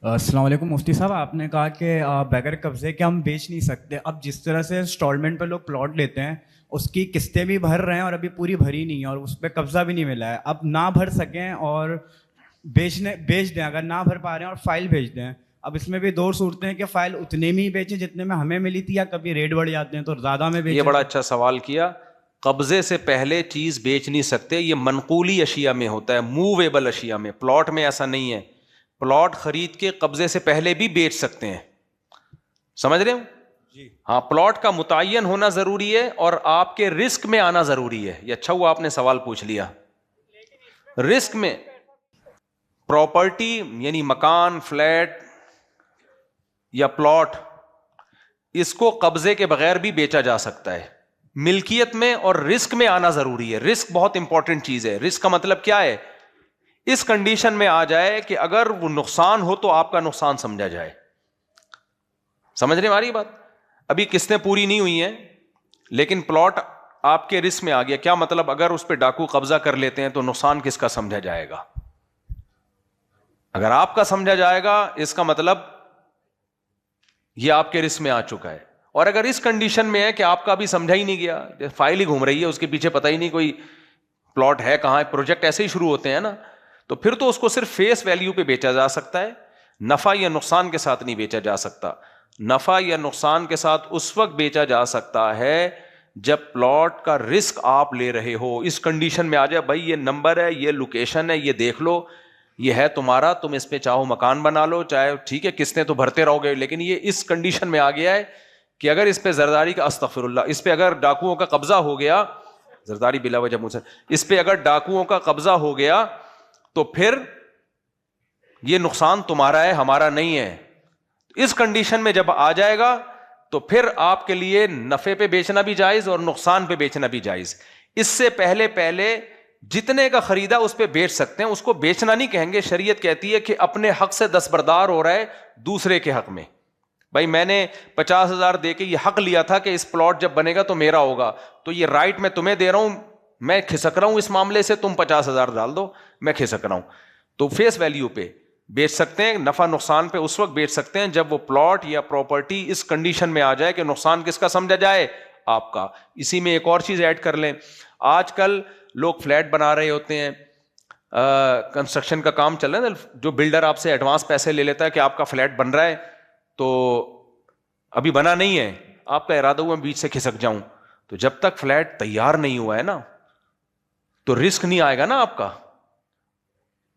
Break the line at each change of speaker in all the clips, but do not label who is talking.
السلام علیکم مفتی صاحب، آپ نے کہا کہ بغیر قبضے کے ہم بیچ نہیں سکتے. اب جس طرح سے انسٹالمنٹ پہ لوگ پلاٹ لیتے ہیں، اس کی قسطیں بھی بھر رہے ہیں اور ابھی پوری بھری نہیں ہے اور اس پہ قبضہ بھی نہیں ملا ہے. اب نہ بھر سکیں اور بیچ دیں، اگر نہ بھر پا رہے ہیں اور فائل بھیج دیں. اب اس میں بھی دو صورتیں ہیں کہ فائل اتنے میں ہی بیچیں جتنے میں ہمیں ملی تھی، یا کبھی ریٹ بڑھ جاتے ہیں تو زیادہ میں
یہ
بیچیں.
بڑا اچھا سوال کیا. قبضے سے پہلے چیز بیچ نہیں سکتے، یہ منقولی اشیاء میں ہوتا ہے، موویبل اشیاء میں. پلاٹ میں ایسا نہیں ہے. پلاٹ خرید کے قبضے سے پہلے بھی بیچ سکتے ہیں. سمجھ رہے ہو؟
جی
ہاں، پلاٹ کا متعین ہونا ضروری ہے اور آپ کے رسک میں آنا ضروری ہے. یہ اچھا ہوا آپ نے سوال پوچھ لیا. رسک میں پراپرٹی یعنی مکان، فلیٹ یا پلاٹ، اس کو قبضے کے بغیر بھی بیچا جا سکتا ہے. ملکیت میں اور رسک میں آنا ضروری ہے. رسک بہت امپورٹنٹ چیز ہے. رسک کا مطلب کیا ہے؟ اس کنڈیشن میں آ جائے کہ اگر وہ نقصان ہو تو آپ کا نقصان سمجھا جائے. سمجھ رہے ہماری بات؟ ابھی قسطیں پوری نہیں ہوئی ہیں لیکن پلاٹ آپ کے رسک میں آ گیا. کیا مطلب؟ اگر اس پہ ڈاکو قبضہ کر لیتے ہیں تو نقصان کس کا سمجھا جائے گا؟ اگر آپ کا سمجھا جائے گا، اس کا مطلب یہ آپ کے رسک میں آ چکا ہے. اور اگر اس کنڈیشن میں ہے کہ آپ کا بھی سمجھا ہی نہیں گیا، فائل ہی گھوم رہی ہے، اس کے پیچھے پتہ ہی نہیں کوئی پلاٹ ہے کہاں، پروجیکٹ ایسے ہی شروع ہوتے ہیں نا، تو پھر تو اس کو صرف فیس ویلیو پہ بیچا جا سکتا ہے. نفع یا نقصان کے ساتھ نہیں بیچا جا سکتا. نفع یا نقصان کے ساتھ اس وقت بیچا جا سکتا ہے جب پلاٹ کا رسک آپ لے رہے ہو. اس کنڈیشن میں آ جائے بھائی یہ نمبر ہے، یہ لوکیشن ہے، یہ دیکھ لو، یہ ہے تمہارا، تم اس پہ چاہو مکان بنا لو، چاہے ٹھیک ہے قسطیں تو بھرتے رہو گے، لیکن یہ اس کنڈیشن میں آ گیا ہے کہ اگر اس پہ زرداری کا استغفر اللہ، اس پہ اگر ڈاکوؤں کا قبضہ ہو گیا، زرداری بلا وجہ منہ سے، اس پہ اگر ڈاکوؤں کا قبضہ ہو گیا تو پھر یہ نقصان تمہارا ہے، ہمارا نہیں ہے. اس کنڈیشن میں جب آ جائے گا تو پھر آپ کے لیے نفع پہ بیچنا بھی جائز اور نقصان پہ بیچنا بھی جائز. اس سے پہلے جتنے کا خریدا اس پہ بیچ سکتے ہیں. اس کو بیچنا نہیں کہیں گے. شریعت کہتی ہے کہ اپنے حق سے دستبردار ہو رہا ہے دوسرے کے حق میں. بھائی میں نے 50,000 دے کے یہ حق لیا تھا کہ اس پلاٹ جب بنے گا تو میرا ہوگا، تو یہ رائٹ میں تمہیں دے رہا ہوں، میں کھسک رہا ہوں اس معاملے سے، تم 50,000 ڈال دو، میں کھسک رہا ہوں. تو فیس ویلیو پہ بیچ سکتے ہیں. نفع نقصان پہ اس وقت بیچ سکتے ہیں جب وہ پلاٹ یا پراپرٹی اس کنڈیشن میں آ جائے کہ نقصان کس کا سمجھا جائے؟ آپ کا. اسی میں ایک اور چیز ایڈ کر لیں. آج کل لوگ فلیٹ بنا رہے ہوتے ہیں، کنسٹرکشن کا کام چل رہا ہے نا، جو بلڈر آپ سے ایڈوانس پیسے لے لیتا ہے کہ آپ کا فلیٹ بن رہا ہے، تو ابھی بنا نہیں ہے، آپ کا ارادہ ہوا بیچ سے کھسک جاؤں، تو جب تک فلیٹ تیار نہیں ہوا ہے نا تو رسک نہیں آئے گا نا آپ کا.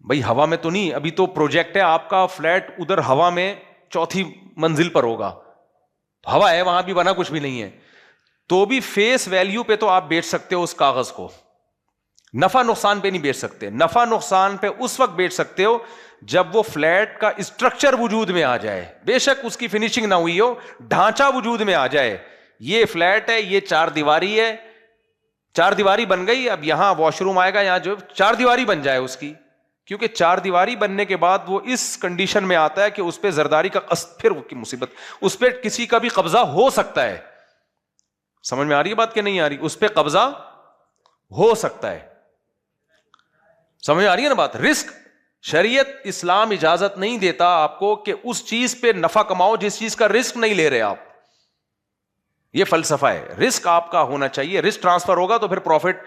بھائی ہوا میں تو نہیں، ابھی تو پروجیکٹ ہے آپ کا، فلیٹ ادھر ہوا میں 4تھی منزل پر ہوگا، ہوا ہے وہاں بھی، بنا کچھ بھی نہیں ہے، تو بھی فیس ویلیو پہ تو آپ بیچ سکتے ہو اس کاغذ کو. نفع نقصان پہ نہیں بیچ سکتے. نفع نقصان پہ اس وقت بیچ سکتے ہو جب وہ فلیٹ کا اسٹرکچر وجود میں آ جائے، بے شک اس کی فنیشنگ نہ ہوئی ہو، ڈھانچہ وجود میں آ جائے. یہ فلیٹ ہے، یہ 4 دیواری ہے، 4 دیواری بن گئی، اب یہاں واش روم آئے گا، یہاں جو 4 دیواری بن جائے اس کی، کیونکہ 4 دیواری بننے کے بعد وہ اس کنڈیشن میں آتا ہے کہ اس پہ زرداری کا پھر کی مصیبت، اس پہ کسی کا بھی قبضہ ہو سکتا ہے. سمجھ میں آ رہی ہے بات کہ نہیں آ رہی؟ اس پہ قبضہ ہو سکتا ہے. سمجھ آ رہی ہے نا بات؟ رسک، شریعت اسلام اجازت نہیں دیتا آپ کو کہ اس چیز پہ نفع کماؤ جس چیز کا رسک نہیں لے رہے آپ. یہ فلسفہ ہے. رسک آپ کا ہونا چاہیے، رسک ٹرانسفر ہوگا تو پھر پروفٹ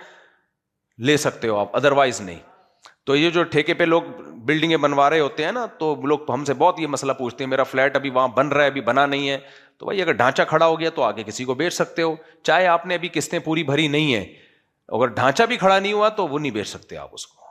لے سکتے ہو آپ، ادروائز نہیں. تو یہ جو ٹھیکے پہ لوگ بلڈنگیں بنوا رہے ہوتے ہیں نا، تو لوگ ہم سے بہت یہ مسئلہ پوچھتے ہیں، میرا فلیٹ ابھی وہاں بن رہا ہے، ابھی بنا نہیں ہے. تو بھائی اگر ڈھانچہ کھڑا ہو گیا تو آگے کسی کو بیچ سکتے ہو، چاہے آپ نے ابھی قسطیں پوری بھری نہیں ہے. اگر ڈھانچہ بھی کھڑا نہیں ہوا تو وہ نہیں بیچ سکتے آپ اس کو.